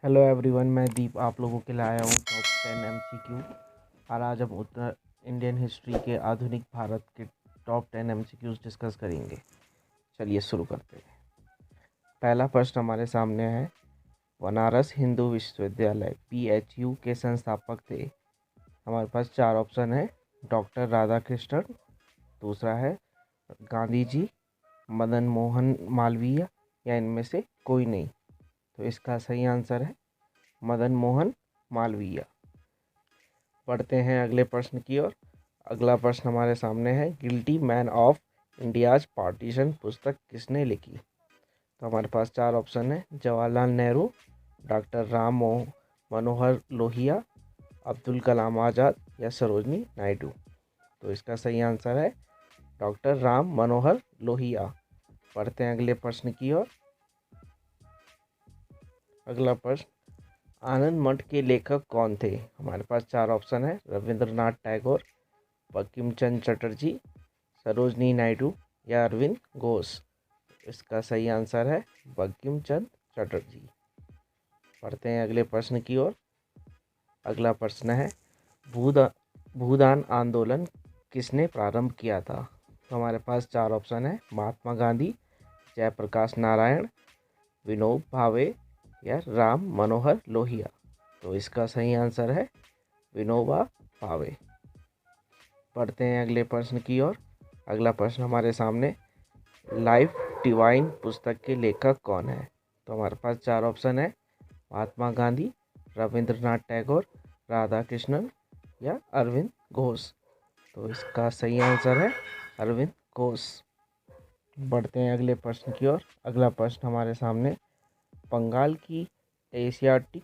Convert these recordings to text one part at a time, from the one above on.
Hello everyone, मैं दीप आप लोगों के लिए आया हूँ टॉप 10 एमसीक्यू। और आज हम उत्तर इंडियन हिस्ट्री के आधुनिक भारत के टॉप 10 एमसीक्यूज डिस्कस करेंगे। चलिए शुरू करते हैं। पहला प्रश्न हमारे सामने है, बनारस हिंदू विश्वविद्यालय PHU के संस्थापक थे। हमारे पास चार ऑप्शन है। डॉक्टर राधाकृष्णन, दूसरा है गांधी जी, मदन मोहन मालवीय, या इनमें से कोई नहीं। तो इसका सही आंसर है मदन मोहन मालवीय। पढ़ते हैं अगले प्रश्न की ओर। अगला प्रश्न हमारे सामने है, guilty man of India's partition पुस्तक किसने लिखी। तो हमारे पास चार ऑप्शन है। जवाहरलाल नेहरू, डॉक्टर मनोहर लोहिया, अब्दुल कलाम आज़ाद, या सरोजनी नायडू। तो इसका सही आंसर है डॉक्टर राम मनोहर लोहिया। पढ़ते हैं अगले प्रश्न की ओर। अगला प्रश्न, आनंद मठ के लेखक कौन थे। हमारे पास चार ऑप्शन है। रविंद्रनाथ टैगोर, बंकिम चंद्र चटर्जी, सरोजनी नायडू, या अरविंद घोष। इसका सही आंसर है बंकिम चंद्र चटर्जी। पढ़ते हैं अगले प्रश्न की ओर। अगला प्रश्न है, भूदान आंदोलन किसने प्रारंभ किया था। तो हमारे पास चार ऑप्शन है। महात्मा गांधी, जयप्रकाश नारायण, विनोबा भावे, या राम मनोहर लोहिया। तो इसका सही आंसर है विनोबा भावे। पढ़ते हैं अगले प्रश्न की ओर। अगला प्रश्न हमारे सामने, लाइफ डिवाइन पुस्तक के लेखक कौन है। तो हमारे पास चार ऑप्शन है। महात्मा गांधी, रविंद्रनाथ टैगोर, राधा कृष्णन, या अरविंद घोष। तो इसका सही आंसर है अरविंद घोष। बढ़ते हैं अगले प्रश्न की ओर। अगला प्रश्न हमारे सामने, बंगाल की एशियाटिक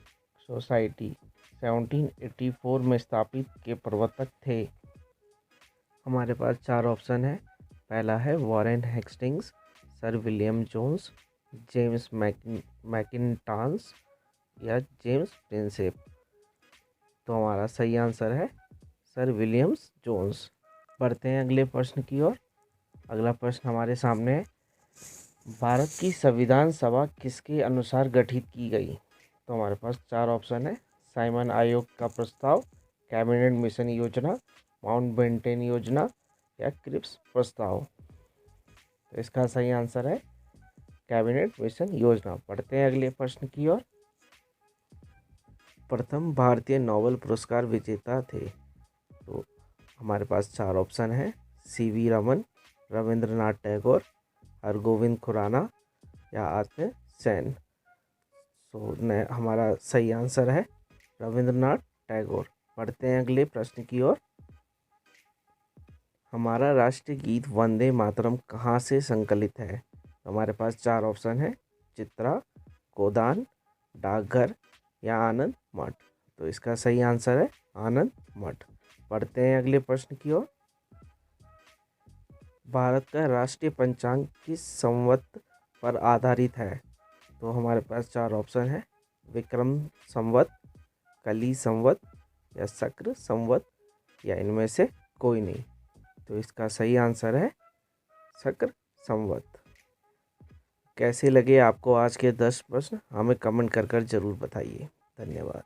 सोसाइटी 1784 में स्थापित के प्रवर्तक थे। हमारे पास चार ऑप्शन है। पहला है Warren Hastings, sir William Jones, James Mackintosh, या जेम्स प्रिंसेप। तो हमारा सही आंसर है सर विलियम्स जोन्स। बढ़ते हैं अगले प्रश्न की ओर। अगला प्रश्न हमारे सामने है, भारत की संविधान सभा किसके अनुसार गठित की गई। तो हमारे पास चार ऑप्शन है। साइमन आयोग का प्रस्ताव, कैबिनेट मिशन योजना, माउंटबेटन योजना, या क्रिप्स प्रस्ताव। तो इसका सही आंसर है कैबिनेट मिशन योजना। पढ़ते हैं अगले प्रश्न की ओर। प्रथम भारतीय नोबेल पुरस्कार विजेता थे। तो हमारे पास चार ऑप्शन है। CV रमन, रविंद्रनाथ टैगोर, हरगोविंद खुराना, या आत्म सेन। तो हमारा सही आंसर है रविंद्रनाथ टैगोर। पढ़ते हैं अगले प्रश्न की ओर। हमारा राष्ट्रीय गीत वंदे मातरम कहाँ से संकलित है। तो हमारे पास चार ऑप्शन है। चित्रा, गोदान, डाकघर, या आनंद मठ। तो इसका सही आंसर है आनंद मठ। पढ़ते हैं अगले प्रश्न की ओर। भारत का राष्ट्रीय पंचांग किस संवत पर आधारित है। तो हमारे पास चार ऑप्शन है। विक्रम संवत, कली संवत, या शक्र संवत, या इनमें से कोई नहीं। तो इसका सही आंसर है शक्र संवत। कैसे लगे आपको आज के 10 प्रश्न, हमें कमेंट कर जरूर बताइए। धन्यवाद।